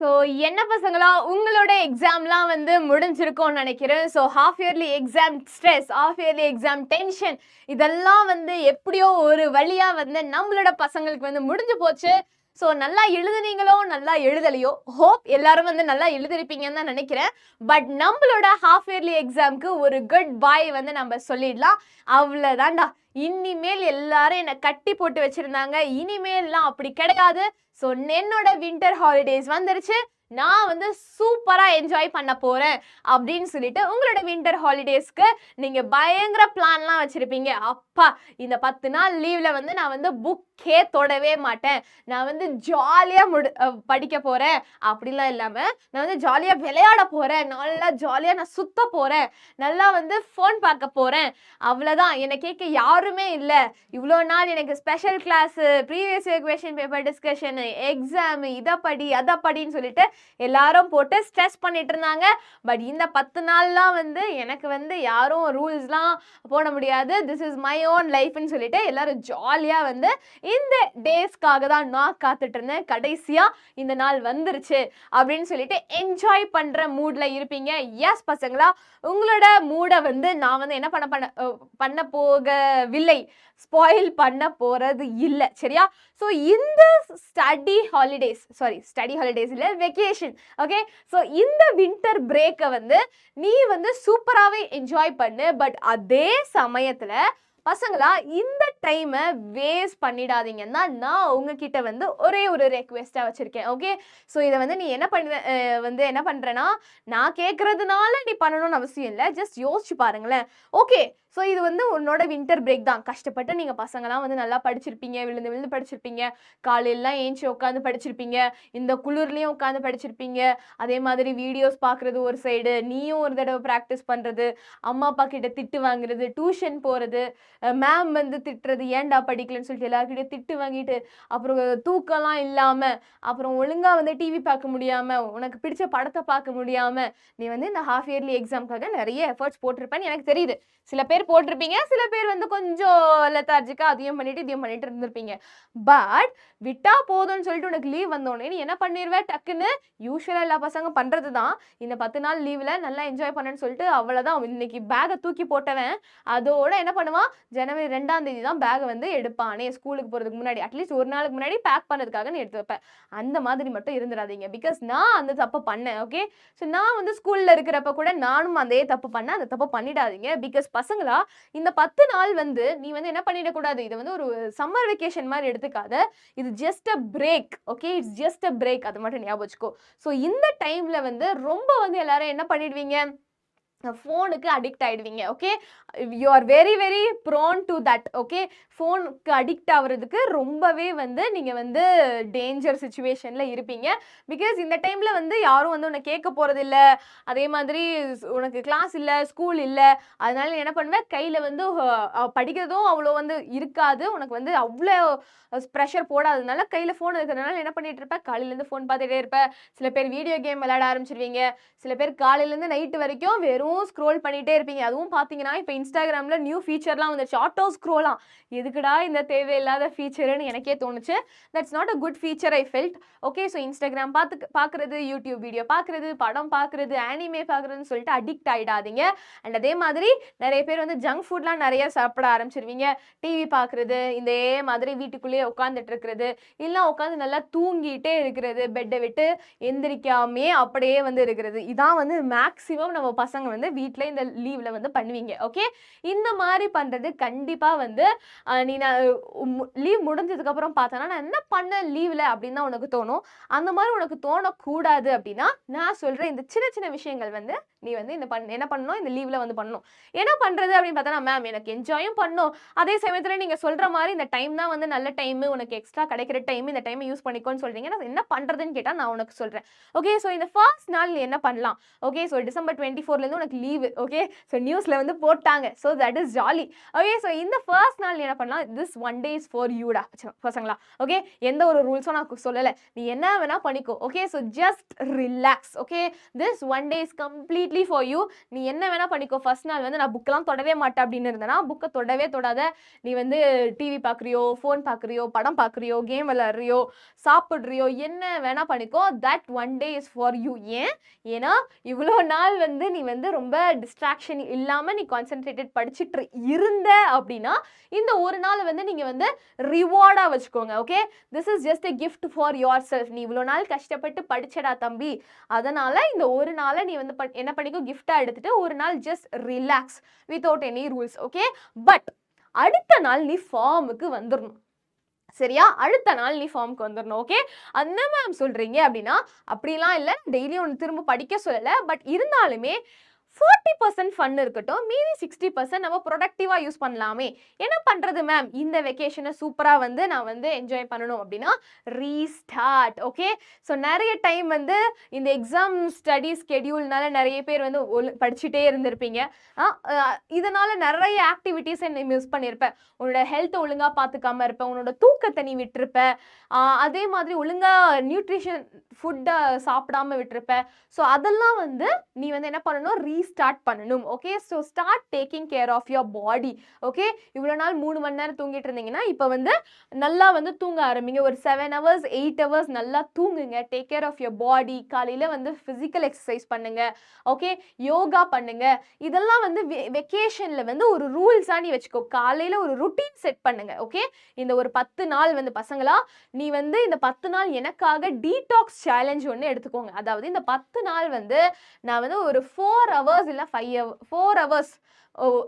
So என்ன பசங்களா, உங்களோட எக்ஸாம்லாம் வந்து முடிஞ்சிருக்கும்னு நினைக்கிறேன். So half yearly exam stress, half yearly exam tension இதெல்லாம் வந்து எப்படியோ ஒரு வழியா வந்து நம்மளோட பசங்களுக்கு வந்து முடிஞ்சு போச்சு. ஸோ நல்லா எழுதுனீங்களோ நல்லா எழுதலையோ, ஹோப் எல்லாரும் வந்து நல்லா எழுதிருப்பீங்கன்னு தான் நினைக்கிறேன். பட் நம்மளோட ஹாஃப் இயர்லி எக்ஸாம்க்கு ஒரு குட் பாய் வந்து நம்ம சொல்லிடலாம். அவ்வளோதான்டா. இனிமேல் எல்லாரும் என்னை கட்டி போட்டு வச்சிருந்தாங்க, இனிமேல்லாம் அப்படி கிடையாது. ஸோ என்னோட வின்டர் ஹாலிடேஸ் வந்துருச்சு, நான் வந்து சூப்பரா என்ஜாய் பண்ண போறேன் அப்படின்னு சொல்லிட்டு உங்களோட வின்டர் ஹாலிடேஸ்க்கு நீங்க பயங்கர பிளான்லாம் வச்சிருப்பீங்க. அப்பா, இந்த 10 நாள் லீவ்ல வந்து நான் வந்து புக்கே தொடவே மாட்டேன், நான் வந்து ஜாலியா படிக்க போறேன் அப்படிலாம் இல்லாம நான் வந்து ஜாலியா விளையாட போறேன், நல்லா ஜாலியா நான் சுத்த போறேன், நல்லா வந்து ஃபோன் பார்க்க போறேன், அவ்வளவுதான். என்னை கேட்க யாருமே இல்லை. இவ்வளோ நாள் எனக்கு special class, previous year question paper discussion, exam, இதை படி அதை படின்னு சொல்லிட்டு எல்லாரும் போட்டு ஸ்ட்ரெஸ் பண்ணிட்டு இருந்தாங்க. பட் இந்த 10 நாள்லாம் வந்து எனக்கு வந்து யாரும் ரூல்ஸ்லாம் போட முடியாது, திஸ் இஸ் மை ஓன் லைஃப்னு சொல்லிட்டு எல்லாரும் ஜாலியா வந்து இந்த டேஸ்க்காக தான் நான் காத்துட்டு இருந்தேன். கடைசியா இந்த நாள் வந்துருச்சு அப்படின்னு சொல்லிட்டு என்ஜாய் பண்ற மூட்ல இருப்பீங்க. எஸ் பசங்களா, உங்களோட மூடை வந்து நான் வந்து என்ன பண்ண போகவில்லை, ஸ்பாயில் பண்ண போறது இல்லை, சரியா? ஸோ இந்த ஸ்டடி ஹாலிடேஸ் இல்லை, வெக்கேஷன், ஓகே? ஸோ இந்த வின்டர் பிரேக்கை வந்து நீ வந்து சூப்பராகவே என்ஜாய் பண்ணு. பட் அதே சமயத்தில் பசங்களா, இந்த டைமை வேஸ்ட் பண்ணிடாதீங்கன்னா நான் உங்ககிட்ட வந்து ஒரே ஒரு ரெக்வெஸ்ட்டாக வச்சுருக்கேன், ஓகே? ஸோ இதை வந்து நீ என்ன பண்ணுறேன்னா, நான் கேட்குறதுனால நீ பண்ணணும்னு அவசியம் இல்லை, ஜஸ்ட் யோசிச்சு பாருங்களேன், ஓகே? ஸோ இது வந்து உன்னோட வின்டர் பிரேக் தான். கஷ்டப்பட்டு நீங்கள் பசங்களாம் வந்து நல்லா படிச்சிருப்பீங்க, விழுந்து படிச்சிருப்பீங்க, காலையிலாம் ஏஞ்சி உட்காந்து படிச்சிருப்பீங்க, இந்த குளிர்லேயும் உட்காந்து படிச்சிருப்பீங்க, அதே மாதிரி வீடியோஸ் பார்க்குறது ஒரு சைடு, நீயும் ஒரு தடவை ப்ராக்டிஸ் பண்ணுறது, அம்மா அப்பா கிட்ட திட்டு வாங்குறது, டியூஷன் போகிறது, மேம் வந்து திட்டுறது, ஏன்டா படிக்கலன்னு சொல்லிட்டு எல்லாருக்கிட்டையும் திட்டு வாங்கிட்டு, அப்புறம் தூக்கம்லாம் இல்லாமல், அப்புறம் ஒழுங்காக வந்து டிவி பார்க்க முடியாமல், உனக்கு பிடிச்ச படத்தை பார்க்க முடியாமல், நீ வந்து இந்த ஹாஃப் இயர்லி எக்ஸாம்க்காக நிறைய எஃபர்ட்ஸ் போட்டிருப்பேன்னு எனக்கு தெரியுது. சில பேர் போட்டிருப்பீங்க, சில பேர் வந்து கொஞ்சம் லெத்தார்ஜிக்கா அதையும் பண்ணிட்டு இதையும் பண்ணிட்டு இருந்திருப்பீங்க. பட் விட்டா போதும்னு சொல்லிட்டு உனக்கு லீவ் வந்தோடனே நீ என்ன பண்ணிடுவேன், டக்குன்னு யூஸ்வலாக எல்லா பசங்க பண்ணுறது தான், இந்த 10 நாள் லீவில் நல்லா என்ஜாய் பண்ணேன்னு சொல்லிட்டு அவ்வளோதான், இன்னைக்கு பேகை தூக்கி போட்டவன் அதோட என்ன பண்ணுவான், ஜனவரி 2ஆம் தேதி தான் பேகை வந்து எடுப்பானே ஸ்கூலுக்கு போகிறதுக்கு முன்னாடி. அட்லீஸ்ட் ஒரு நாளுக்கு முன்னாடி பேக் பண்ணுறதுக்காக நீ எடுத்து வைப்பேன். அந்த மாதிரி மட்டும் இருந்துடாதீங்க, பிகாஸ் நான் அந்த தப்பு பண்ணேன், ஓகே? ஸோ நான் வந்து ஸ்கூலில் இருக்கிறப்ப கூட நானும் அதே தப்பு பண்ணேன், அந்த தப்பு பண்ணிடாதீங்க. பிகாஸ் பசங்களா, இந்த 10 நாள் வந்து நீ வந்து என்ன பண்ணிடக்கூடாது, இது வந்து ஒரு சம்மர் வெக்கேஷன் மாதிரி எடுத்துக்காத, இது just a break, okay? It's just a break, அது மட்டும் ஞாபகம் வச்சுக்கோ. ஸோ இந்த டைம்ல வந்து ரொம்ப வந்து எல்லாரும் என்ன பண்ணிடுவீங்க, ஃபோனுக்கு அடிக்ட் ஆகிடுவீங்க, okay? You are very very prone to that, okay? ஃபோனுக்கு அடிக்ட் ஆகிறதுக்கு ரொம்பவே வந்து நீங்கள் வந்து டேஞ்சர் சுச்சுவேஷனில் இருப்பீங்க. பிகாஸ் இந்த டைமில் வந்து யாரும் வந்து உன்னை கேட்க போகிறதில்ல, அதே மாதிரி உனக்கு கிளாஸ் இல்லை, ஸ்கூல் இல்லை, அதனால நீ என்ன பண்ணுவேன், கையில் வந்து படிக்கிறதும் அவ்வளோ வந்து இருக்காது, உனக்கு வந்து அவ்வளோ ப்ரெஷர் போடாததுனால கையில் ஃபோன் இருக்கிறதுனால என்ன பண்ணிட்டு இருப்பேன், காலையிலேருந்து ஃபோன் பார்த்துட்டே இருப்பேன். சில பேர் வீடியோ கேம் விளையாட ஆரம்பிச்சிருவீங்க, சில பேர் காலையிலேருந்து நைட்டு வரைக்கும் வெறும் ஸ்க்ரோல் பண்ணிட்டே இருப்பீங்க. அதுவும் பார்த்தீங்கன்னா இப்போ இன்ஸ்டாகிராமில் நியூ ஃபீச்சர்லாம் வந்துருச்சு, ஆட்டோ ஸ்க்ரோலாம். எதுக்குடா இந்த தேவையில்லாத ஃபீச்சருன்னு எனக்கே தோணுச்சு. That's not a good feature, I felt, okay? So Instagram பார்க்குறது, யூடியூப் வீடியோ பார்க்குறது, படம் பார்க்குறது, ஆனிமே பார்க்குறதுன்னு சொல்லிட்டு அடிக்ட் ஆகிடாதீங்க. அண்ட் அதே மாதிரி நிறைய பேர் வந்து ஜங்க் ஃபுட்லாம் நிறைய சாப்பிட ஆரம்பிச்சிருவீங்க. டிவி பார்க்குறது, இதே மாதிரி வீட்டுக்குள்ளேயே உட்காந்துட்டு இருக்கிறது, இல்லை உட்காந்து நல்லா தூங்கிட்டே இருக்கிறது, பெட்டை விட்டு எந்திரிக்காமே அப்படியே வந்து இருக்கிறது, இதான் வந்து மேக்ஸிமம் நம்ம பசங்க வந்து வீட்டில் இந்த லீவில் வந்து பண்ணுவீங்க, ஓகே? இந்த மாதிரி பண்ணுறது கண்டிப்பாக வந்து நீ லீவ் முடிஞ்சதுக்கப்புறம் பார்த்தோன்னா நான் என்ன பண்ணேன் லீவில் அப்படின்னு தான் உனக்கு தோணும். அந்த மாதிரி உனக்கு தோணக்கூடாது அப்படின்னா நான் சொல்கிற இந்த சின்ன சின்ன விஷயங்கள் வந்து நீ வந்து என்ன பண்ணணும், இந்த லீவில் வந்து பண்ணணும். என்ன பண்ணுறது அப்படின்னு பார்த்தோன்னா, மேம் எனக்கு என்ஜாயும் பண்ணணும், அதே சமயத்தில் நீங்கள் சொல்கிற மாதிரி இந்த டைம் தான் வந்து நல்ல டைமு, உனக்கு எக்ஸ்ட்ரா கிடைக்கிற டைம், இந்த டைமை யூஸ் பண்ணிக்கோன்னு சொல்கிறீங்க, நான் என்ன பண்ணுறதுன்னு கேட்டால் நான் உனக்கு சொல்கிறேன், ஓகே? ஸோ இந்த ஃபர்ஸ்ட் நாள் நீ என்ன பண்ணலாம், ஓகே? ஸோ டிசம்பர் 24லேருந்து உனக்கு எனக்கு லீவு. ஓகே, ஸோ நியூஸ்ல வந்து போட்டாங்க. So that is jolly. Okay, so இந்த ஃபர்ஸ்ட் நாள் நீ என்ன பண்ணலாம், this one day is for யூடா பசங்களா. ஓகே, எந்த ஒரு ரூல்ஸும் நான் சொல்லலை, நீ என்ன வேணா பண்ணிக்கோ. Okay, so just relax. Okay, this one day is completely for you. நீ என்ன வேணா பண்ணிக்கோ. ஃபர்ஸ்ட் நாள் வந்து நான் புக்கெல்லாம் தொடவே மாட்டேன் அப்படின்னு இருந்தேன்னா புக்கை தொடவே தொடாத. நீ வந்து டிவி பார்க்குறியோ, ஃபோன் பார்க்குறியோ, படம் பார்க்குறியோ, கேம் விளையாடுறியோ, சாப்பிட்றியோ, என்ன வேணா பண்ணிக்கோ. That one day is for you. ஏன்னா இவ்வளோ நாள் வந்து நீ வந்து ரொம்ப டிஸ்ட்ராக்ஷன் இல்லாமல் நீ கான்சென்ட்ரேட்டட் படிச்சுட்டு இருந்த அப்படின்னா இந்த ஒரு நாள் வந்து நீங்கள் வந்து ரிவார்டாக வச்சுக்கோங்க. Okay, this is just a gift for your self. நீ இவ்வளோ நாள் கஷ்டப்பட்டு படிச்சடா தம்பி, அதனால இந்த ஒரு நாளை நீ வந்து என்ன பண்ணிக்கோ, கிஃப்டாக எடுத்துட்டு ஒரு நாள் just relax without any rules. Okay, but அடுத்த நாள் நீ ஃபார்முக்கு வந்துடணும். சரியா, அடுத்த நாள் நீ ஃபார்முக்கு வந்துடணும். ஓகே, அந்த மேம் சொல்றீங்க அப்படின்னா அப்படிலாம் இல்லை, டெய்லியும் ஒன்று திரும்ப படிக்க சொல்லலை. பட் இருந்தாலுமே 40% ஃபன் இருக்கட்டும், மீதி 60% நம்ம ப்ரொடக்டிவாக யூஸ் பண்ணலாமே. என்ன பண்ணுறது மேம், இந்த வெக்கேஷனை சூப்பராக வந்து நான் வந்து என்ஜாய் பண்ணணும் அப்படின்னா ரீஸ்டார்ட். ஓகே, ஸோ நிறைய டைம் வந்து இந்த எக்ஸாம் ஸ்டடி ஸ்கெடியூல்னால நிறைய பேர் வந்து படிச்சுட்டே இருந்திருப்பீங்க. இதனால் நிறைய ஆக்டிவிட்டீஸை நீ மிஸ் பண்ணியிருப்பேன். உன்னோட ஹெல்த்தை ஒழுங்காக பார்த்துக்காம இருப்பேன், உன்னோட தூக்கத்தை நீ விட்டுருப்ப, அதே மாதிரி ஒழுங்காக நியூட்ரிஷன் ஃபுட்டை சாப்பிடாம விட்டுருப்ப. ஸோ அதெல்லாம் வந்து நீ வந்து என்ன பண்ணணும், ரீஸ்டார்ட் பண்ணணும். Okay, so start taking care of your body. Okay, இவ்வளோ நாள் 3 மணி நேரம் தூங்கிட்டு இருந்தீங்கன்னா இப்போ வந்து நல்லா வந்து தூங்க ஆரம்பிங்க. ஒரு 7 hours 8 hours நல்லா தூங்குங்க. Take care of your body. காலையில் வந்து ஃபிசிக்கல் எக்ஸசைஸ் பண்ணுங்க. ஓகே, யோகா பண்ணுங்க. இதெல்லாம் வந்து வெக்கேஷனில் வந்து ஒரு ரூல்ஸாக நீ வச்சுக்கோ. காலையில் ஒரு ருட்டீன் செட் பண்ணுங்க. ஓகே, இந்த ஒரு 10 நாள் வந்து பசங்களா நீ வந்து இந்த 10 நாள் எனக்காக டீடாக்ஸ் சேலஞ்ச் ஒன்று எடுத்துக்கோங்க. அதாவது இந்த 10 நாள் வந்து நான் வந்து ஒரு 4 hours இல்லை 4 hours,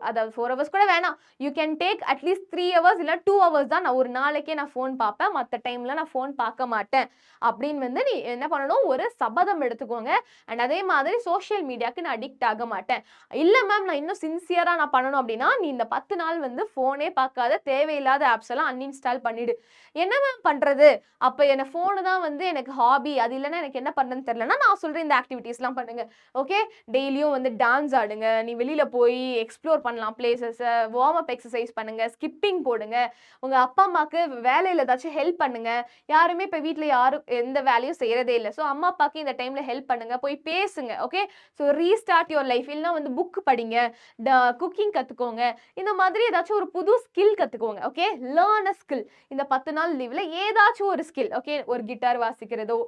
அதாவது 4 hours கூட வேணாம், you can take at least 3 hours இல்லை 2 hours தான் நான் ஒரு நாளைக்கே நான் ஃபோன் பார்ப்பேன், மற்ற டைமில் நான் ஃபோன் பார்க்க மாட்டேன் அப்படின்னு வந்து நீ என்ன பண்ணணும், ஒரு சபதம் எடுத்துக்கோங்க. அண்ட் அதே மாதிரி சோஷியல் மீடியாவுக்கு நான் அடிக்ட் ஆக மாட்டேன். இல்லை மேம் நான் இன்னும் சின்சியராக நான் பண்ணணும் அப்படின்னா நீ இந்த 10 நாள் வந்து ஃபோனே பார்க்காத, தேவையில்லாத ஆப்ஸ் எல்லாம் அன்இன்ஸ்டால் பண்ணிவிடு. என்ன மேம் பண்ணுறது, அப்போ என்னை ஃபோனு தான் வந்து எனக்கு ஹாபி, அது இல்லைன்னா எனக்கு என்ன பண்ணுறதுன்னு தெரியலன்னா நான் சொல்கிறேன் இந்த ஆக்டிவிட்டீஸ்லாம் பண்ணுங்கள். ஓகே, டெய்லியும் வந்து டான்ஸ் ஆடுங்க, நீ வெளியில் போய் எக்ஸ்ப்ளோர் பண்ணலாம் பிளேசஸை, வார்ம் அப் எக்ஸசைஸ் பண்ணுங்கள், ஸ்கிப்பிங் போடுங்க, உங்கள் அப்பா அம்மாவுக்கு வேலையில் ஏதாச்சும் ஹெல்ப் பண்ணுங்கள். யாருமே இப்போ வீட்டில் யாரும் எந்த வேலையும் செய்கிறதே இல்லை. ஸோ அம்மா அப்பாவுக்கு இந்த டைமில் ஹெல்ப் பண்ணுங்கள், போய் பேசுங்க. Okay, so restart your life. இல்லைனா வந்து புக் படிங்க, குக்கிங் கற்றுக்கோங்க, இந்த மாதிரி ஏதாச்சும் ஒரு புது ஸ்கில் கற்றுக்கோங்க. Okay, learn a skill. இந்த 10 நாள் லீவில் ஏதாச்சும் ஒரு ஸ்கில். ஓகே, ஒரு கிட்டார் வாசிக்கிறதோ,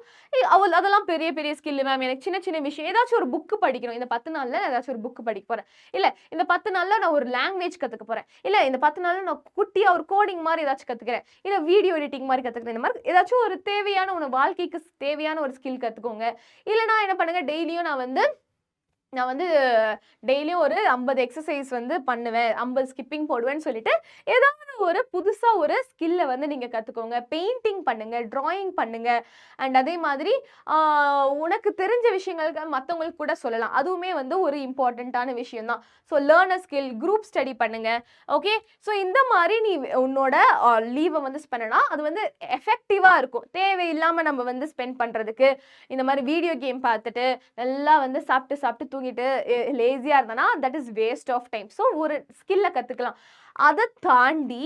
அதெல்லாம் பெரிய பெரிய ஸ்கில் மேம், எனக்கு சின்ன சின்ன விஷயம், ஏதாச்சும் ஒரு புக்கு படிக்கணும். இந்த 10 நாளில் ஏதாச்சும் ஒரு புக்கு படிக்க போகிறேன், இல்லை இந்த 10 நாளில் நான் ஒரு லாங்குவேஜ் கற்றுக்க போகிறேன், இல்லை இந்த 10 நாளில் நான் குட்டியாக ஒரு கோடிங் மாதிரி ஏதாச்சும் கற்றுக்கிறேன், இல்லை வீடியோ எடிட்டிங் மாதிரி கற்றுக்கிறேன். இந்த மாதிரி ஏதாச்சும் ஒரு தேவையான உன வாழ்க்கைக்கு தேவையான ஒரு ஸ்கில் கற்றுக்கோங்க. இல்லைனா என்ன பண்ணுங்க, டெய்லியும் நான் வந்து டெய்லியும் ஒரு 50 எக்ஸசைஸ் வந்து பண்ணுவேன், 50 ஸ்கிப்பிங் போடுவேன்னு சொல்லிட்டு ஏதாவது ஒரு புதுசாக ஒரு ஸ்கில்லை வந்து நீங்கள் கற்றுக்கோங்க. பெயிண்டிங் பண்ணுங்கள், ட்ராயிங் பண்ணுங்கள். அண்ட் அதே மாதிரி உனக்கு தெரிஞ்ச விஷயங்களுக்கு மற்றவங்களுக்கு கூட சொல்லலாம், அதுவுமே வந்து ஒரு இம்பார்ட்டண்ட்டான விஷயம்தான். So learn a skill, group study பண்ணுங்கள். ஓகே, ஸோ இந்த மாதிரி நீ உன்னோட லீவை வந்து ஸ்பெண்ட்னா அது வந்து எஃபெக்டிவாக இருக்கும். தேவையில்லாமல் நம்ம வந்து ஸ்பெண்ட் பண்ணுறதுக்கு இந்த மாதிரி வீடியோ கேம் பார்த்துட்டு நல்லா வந்து சாப்பிட்டு தூங்கிட்டு லேசியாக இருந்தனா that is waste of time. So ஒரு ஸ்கில்லை கற்றுக்கலாம். அதை தாண்டி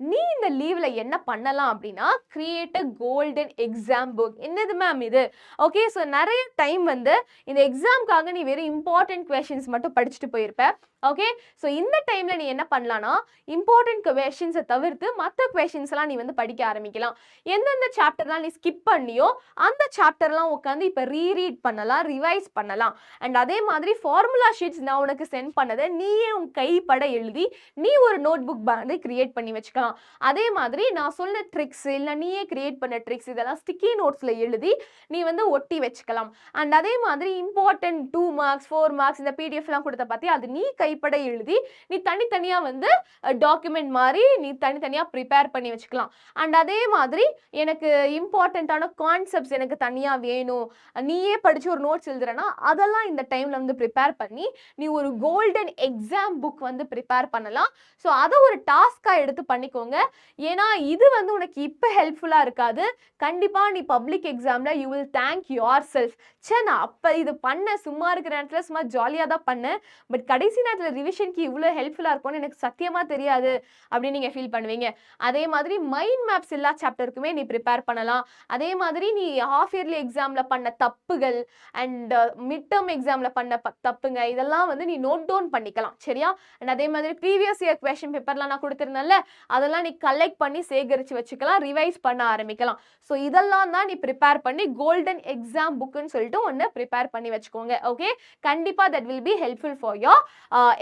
நீ இந்த லீவில் என்ன பண்ணலாம் அப்படின்னா create a golden exam book. என்னது மேம் இது? ஓகே, ஸோ நிறைய டைம் வந்து இந்த எக்ஸாம்காக நீ வெறும் இம்பார்ட்டன்ட் கொஷின்ஸ் மட்டும் படிச்சுட்டு போயிருப்ப. ஓகே, ஸோ இந்த டைமில் நீ என்ன பண்ணலான்னா இம்பார்ட்டன்ட் கொஷின்ஸை தவிர்த்து மற்ற கொஷின்ஸ்லாம் நீ வந்து படிக்க ஆரம்பிக்கலாம். எந்தெந்த சாப்டர்லாம் நீ ஸ்கிப் பண்ணியோ அந்த சாப்டர்லாம் உட்காந்து இப்போ ரீரீட் பண்ணலாம், ரிவைஸ் பண்ணலாம். அண்ட் அதே மாதிரி ஃபார்முலா ஷீட்ஸ் நான் உனக்கு சென்ட் பண்ணதை நீயே உன் கைப்பட எழுதி நீ ஒரு நோட் புக் வந்து கிரியேட் பண்ணி வச்சுக்கலாம். அதே மாதிரி நான் சொன்ன ட்ரிக்ஸ் இல்லை நீயே கிரியேட் பண்ண ட்ரிக்ஸ் இதெல்லாம் ஸ்டிக்கி நோட்ஸில் எழுதி நீ வந்து ஒட்டி வச்சுக்கலாம். அண்ட் அதே மாதிரி இம்பார்ட்டன்ட் 2 marks 4 marks இந்த பிடிஎஃப்லாம் கொடுத்த பார்த்தி அது நீ கைப்பட எழுதி நீ தனித்தனியாக வந்து டாக்குமெண்ட் மாதிரி நீ தனித்தனியாக ப்ரிப்பேர் பண்ணி வச்சுக்கலாம். அண்ட் அதே மாதிரி எனக்கு இம்பார்ட்டண்ட்டான கான்செப்ட்ஸ் எனக்கு தனியாக வேணும், நீயே படித்து ஒரு நோட்ஸ் எழுதுறேன்னா அதெல்லாம் இந்த டைமில் வந்து ப்ரிப்பேர் பண்ணி நீ ஒரு கோல்டன் எக்ஸாம் புக் வந்து ப்ரிப்பேர் பண்ணலாம். ஸோ அதை அதை ஒரு டாஸ்காக எடுத்து பண்ணிக்கோங்க. ஏன்னா இது வந்து உனக்கு இப்போ ஹெல்ப்ஃபுல்லாக இருக்காது. கண்டிப்பாக நீ பப்ளிக் எக்ஸாமில் you will thank yourself. சே நான் அப்போ இது பண்ண சும்மா இருக்கிற நேரத்தில் சும்மா ஜாலியாக தான் பண்ணேன், பட் கடைசி நேரத்தில் ரிவிஷனுக்கு இவ்வளோ ஹெல்ப்ஃபுல்லாக இருக்கும்னு எனக்கு சத்தியமாக தெரியாது அப்படின்னு நீங்கள் ஃபீல் பண்ணுவீங்க. அதே மாதிரி மைண்ட் மேப்ஸ் எல்லா சாப்டருக்குமே நீ ப்ரிப்பேர் பண்ணலாம். அதே மாதிரி நீ ஹாஃப் இயர்லி எக்ஸாமில் பண்ண தப்புகள் அண்ட் மிட் டேர்ம் எக்ஸாமில் பண்ண தப்புங்க இதெல்லாம் வந்து நீ நோட் டவுன் பண்ணிக்கலாம். சரியா? அண்ட் அதே மாதிரி ப்ரீவியஸ் இயர் கொஸ்டின் பேப்பர்லாம் நான் கொடுத்துருந்தேன்ல, அதெல்லாம் நீ கலெக்ட் பண்ணி சேகரித்து வச்சுக்கலாம், ரிவைஸ் பண்ண ஆரம்பிக்கலாம். ஸோ இதெல்லாம் தான் நீ ப்ரிப்பேர் பண்ணி கோல்டன் எக்ஸாம் புக்குன்னு சொல்லிட்டு ஒன்று ப்ரிப்பேர் பண்ணி வச்சுக்கோங்க. ஓகே, கண்டிப்பாக that will be helpful for your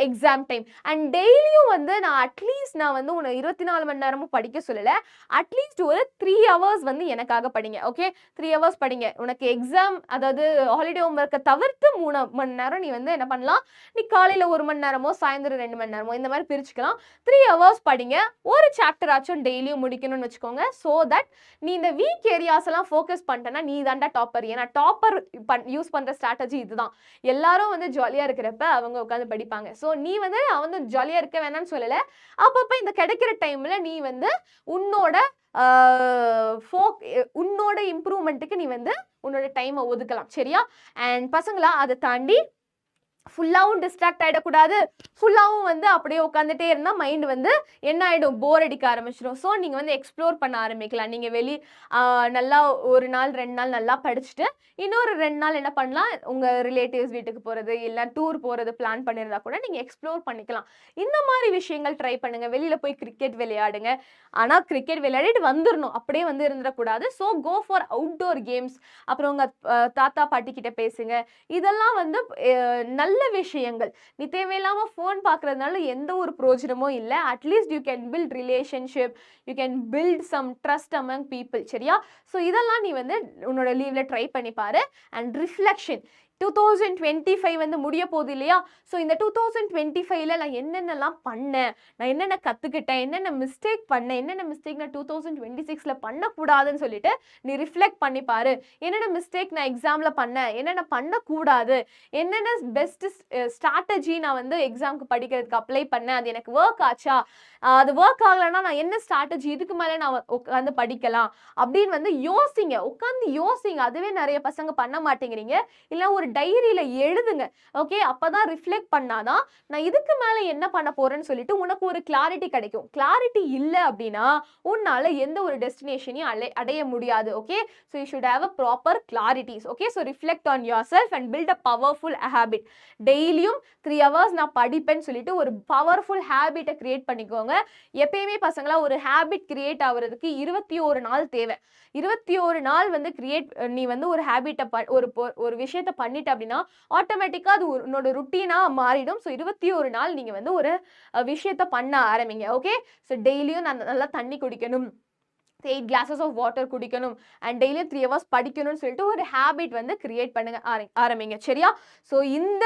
exam time. And டெய்லியும் வந்து நான் அட்லீஸ்ட் நான் வந்து உன்னை 24 மணி நேரமும் படிக்க சொல்லலை, அட்லீஸ்ட் ஒரு 3 hours வந்து எனக்காக படிங்க. ஓகே, 3 hours படிங்க. உனக்கு எக்ஸாம் அதாவது ஹாலிடே ஹோம்ஒர்க்கை தவிர்த்து 3 மணி நேரம் நீ வந்து என்ன பண்ணலாம், நீ காலையில் 1 மணி நேரமோ சாயந்தரம் 2 மணி நேரமோ இந்த மாதிரி பிரிச்சுக்கலாம். 3 hours படிங்க. ஒரு சாப்டர் ஆச்சும் டெய்லியும் முடிக்கணும்னு வச்சுக்கோங்க. ஸோ தட் நீ இந்த வீக் ஏரியாஸ் எல்லாம் ஃபோக்கஸ் பண்ணிட்டேன்னா நீ தாண்டா டாப்பர். ஏன்னா டாப்பர் யூஸ் பண்ணுற ஸ்ட்ராட்டஜி இதுதான். எல்லாரும் வந்து ஜாலியாக இருக்கிறப்ப அவங்க உட்காந்து படிப்பாங்க. ஸோ நீ வந்து அவன் ஜாலியாக இருக்க வேணாம்னு சொல்லலை, அப்பப்போ இந்த கிடைக்கிற டைமில் நீ வந்து உன்னோட உன்னோட இம்ப்ரூவ்மெண்ட்டுக்கு நீ வந்து உன்னோட டைமை ஒதுக்கலாம். சரியா? அண்ட் பசங்களா அதை தாண்டி ஃபுல்லாகவும் டிஸ்ட்ராக்ட் ஆகிடக்கூடாது. ஃபுல்லாகவும் வந்து அப்படியே உட்காந்துட்டே இருந்தால் மைண்டு வந்து என்ன ஆகிடும், போர் அடிக்க ஆரம்பிச்சிடும். ஸோ நீங்கள் வந்து எக்ஸ்ப்ளோர் பண்ண ஆரம்பிக்கலாம். நீங்கள் நல்லா 1 நாள் 2 நாள் நல்லா படிச்சுட்டு இன்னொரு 2 நாள் என்ன பண்ணலாம், உங்கள் ரிலேட்டிவ்ஸ் வீட்டுக்கு போகிறது இல்லை டூர் போகிறது பிளான் பண்ணியிருந்தா கூட நீங்கள் எக்ஸ்ப்ளோர் பண்ணிக்கலாம். இந்த மாதிரி விஷயங்கள் ட்ரை பண்ணுங்கள். வெளியில் போய் கிரிக்கெட் விளையாடுங்க. ஆனால் கிரிக்கெட் விளையாடிட்டு வந்துடணும், அப்படியே வந்து இருந்துடக்கூடாது. So go for outdoor games. அப்புறம் உங்கள் தாத்தா பாட்டி கிட்ட பேசுங்க. இதெல்லாம் வந்து நல்ல விஷயங்கள். நீ தேவையில்லாமல் ஃபோன் பார்க்குறதுனால எந்த ஒரு பிரயோஜனமும் இல்லை. At least you can build relationship, you can build some trust among people. சரியா? ஸோ இதெல்லாம் நீ வந்து உன்னோட லீவில் ட்ரை பண்ணி பாரு. அண்ட் ரிஃப்ளெக்ஷன் 2025 வந்து முடிய போகுது இல்லையா? ஸோ இந்த 2025ல நான் என்னென்னலாம் பண்ணேன், நான் என்னென்ன கற்றுக்கிட்டேன், என்னென்ன மிஸ்டேக் பண்ணேன், என்னென்ன மிஸ்டேக் நான் 2026ல் பண்ணக்கூடாதுன்னு சொல்லிட்டு நீ ரிஃப்ளெக்ட் பண்ணி பாரு. என்னென்ன மிஸ்டேக் நான் எக்ஸாமில் பண்ணேன், என்னென்ன பண்ணக்கூடாது, என்னென்ன பெஸ்ட் ஸ்ட்ராட்டஜி நான் வந்து எக்ஸாமுக்கு படிக்கிறதுக்கு அப்ளை பண்ணேன், அது எனக்கு ஒர்க் ஆச்சா, அது ஒர்க் ஆகலைன்னா நான் என்ன ஸ்ட்ராட்டஜி இதுக்கு மேலே நான் உட்காந்து படிக்கலாம் அப்படின்னு வந்து யோசிங்க. உட்காந்து யோசிங்க. அதுவே நிறைய பசங்க பண்ண மாட்டேங்கிறீங்க. இல்லை ஒரு டைரியில எழுதுங்க. ஓகே, அப்பதான் ரிஃப்ளெக்ட் பண்ணாதான் நான் இதுக்கு மேல என்ன பண்ண போறேன்னு சொல்லிட்டு உனக்கு ஒரு கிளாரிட்டி கிடைக்கும். கிளாரிட்டி இல்லை அப்படின்னா உன்னால எந்த ஒரு டெஸ்டினேஷனையும் அடைய முடியாது. Okay, so you should have a proper clarities. Okay, so reflect on yourself and build a powerful habit. டெய்லியும் 3 hours நான் படிப்பேன்னு சொல்லிட்டு ஒரு பவர்ஃபுல் ஹேபிட்டை கிரியேட் பண்ணிக்கோங்க. எப்பயுமே பசங்களா ஒரு ஹேபிட் கிரியேட் ஆகுறதுக்கு 21 நாள் தேவை. 21 நாள் வந்து நீ வந்து ஒரு ஹேபிட்டை ஒரு விஷயத்தை பண்ணிட்டு அப்படின்னா ஆட்டோமேட்டிக்காக அது உன்னோட ருட்டீனாக மாறிடும். ஸோ 21 நாள் நீங்கள் வந்து ஒரு விஷயத்த பண்ண ஆரம்பிங்க. ஓகே, ஸோ டெய்லியும் நான் நல்லா தண்ணி குடிக்கணும், 8 glasses of water குடிக்கணும், அண்ட் டெய்லியும் 3 hours படிக்கணும்னு சொல்லிட்டு ஒரு ஹேபிட் வந்து கிரியேட் பண்ணுங்க ஆரம்பிங்க. சரியா? ஸோ இந்த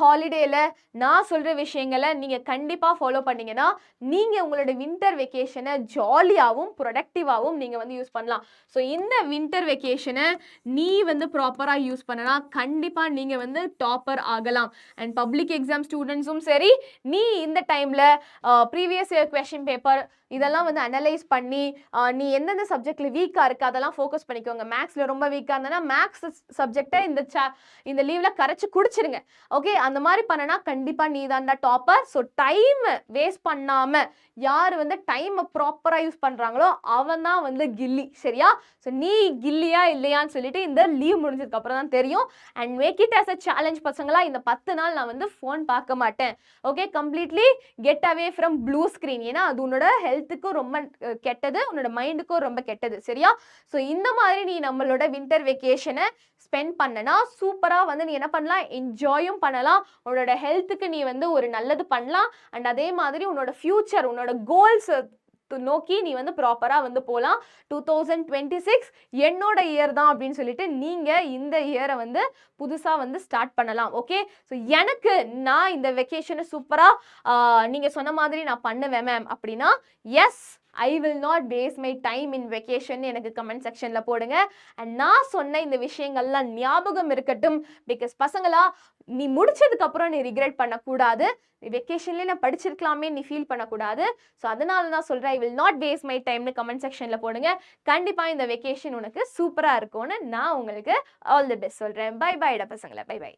ஹாலிடேல நான் சொல்கிற விஷயங்களை நீங்கள் கண்டிப்பாக ஃபாலோ பண்ணீங்கன்னா நீங்கள் உங்களோட வின்டர் வெக்கேஷனை ஜாலியாகவும் ப்ரொடக்டிவாகவும் நீங்கள் வந்து யூஸ் பண்ணலாம். ஸோ இந்த வின்டர் வெக்கேஷனை நீ வந்து ப்ராப்பராக யூஸ் பண்ணனா கண்டிப்பாக நீங்கள் வந்து டாப்பர் ஆகலாம். அண்ட் பப்ளிக் எக்ஸாம் ஸ்டூடெண்ட்ஸும் சரி, நீ இந்த டைமில் ப்ரீவியஸ் இயர் கொஸ்டின் பேப்பர் இதெல்லாம் வந்து அனலைஸ் பண்ணி நீ எந்தெந்த சப்ஜெக்ட்ல வீக்காக இருக்குது அதெல்லாம் ஃபோக்கஸ் பண்ணிக்கோங்க. மேக்ஸில் ரொம்ப வீக்காக இருந்தனா மேக்ஸ் சப்ஜெக்டை இந்த லீவில் கரைச்சி குடிச்சிருங்க. ஓகே, அந்த மாதிரி பண்ணனா கண்டிப்பாக நீ தான் டாப்பர். ஸோ டைம் வேஸ்ட் பண்ணாமல் யார் வந்து டைமை ப்ராப்பராக யூஸ் பண்ணுறாங்களோ அவன் தான் வந்து கில்லி. சரியா? ஸோ நீ கில்லியா இல்லையான்னு சொல்லிட்டு இந்த லீவ் முடிஞ்சதுக்கு அப்புறம் தான் தெரியும். And make it as a challenge பசங்களா. இந்த 10 நாள் நான் வந்து ஃபோன் பார்க்க மாட்டேன். Okay, completely get away from blue screen. ஏன்னா அது உன்னோட ஹெல்த்துக்கும் ரொம்ப கெட்டது, உன்னோட மைண்டுக்கும் ரொம்ப கெட்டது. சரியா? ஸோ இந்த மாதிரி நீ நம்மளோட வின்டர் வெக்கேஷனை ஸ்பெண்ட் பண்ணனா சூப்பராக வந்து நீ என்ன பண்ணலாம், என்ஜாயும் பண்ணலாம், உன்னோட ஹெல்த்துக்கு நீ வந்து ஒரு நல்லது பண்ணலாம். அண்ட் அதே மாதிரி உன்னோட ஃபியூச்சர், உன்னோட கோல்ஸ் நோக்கி நீ வந்து ப்ராப்பராக வந்து போகலாம். 2026 என்னோட இயர் தான் அப்படின்னு சொல்லிட்டு நீங்கள் இந்த இயரை வந்து புதுசாக வந்து ஸ்டார்ட் பண்ணலாம். ஓகே, ஸோ நான் இந்த வெக்கேஷனை சூப்பராக நீங்கள் சொன்ன மாதிரி நான் பண்ணுவேன் மேம் அப்படின்னா yes I will not waste my time in vacation எனக்கு கமெண்ட் செக்ஷன்ல போடுங்க. அண்ட் நான் சொன்ன இந்த விஷயங்கள்லாம் ஞாபகம் இருக்கட்டும். பிகாஸ் பசங்களா, நீ முடிச்சதுக்கு அப்புறம் நீ ரிக்ரெட் பண்ணக்கூடாது. வெக்கேஷன்லேயே நான் படிச்சிருக்கலாமே நீ ஃபீல் பண்ணக்கூடாது. ஸோ அதனால தான் சொல்கிறேன், ஐ வில் நாட் வேஸ்ட் மை டைம்னு கமெண்ட் செக்ஷனில் போடுங்க. கண்டிப்பாக இந்த வெக்கேஷன் உனக்கு சூப்பராக இருக்கும்னு நான் உங்களுக்கு ஆல் தி பெஸ்ட் சொல்கிறேன். பை பைடா பசங்களா, பை பை.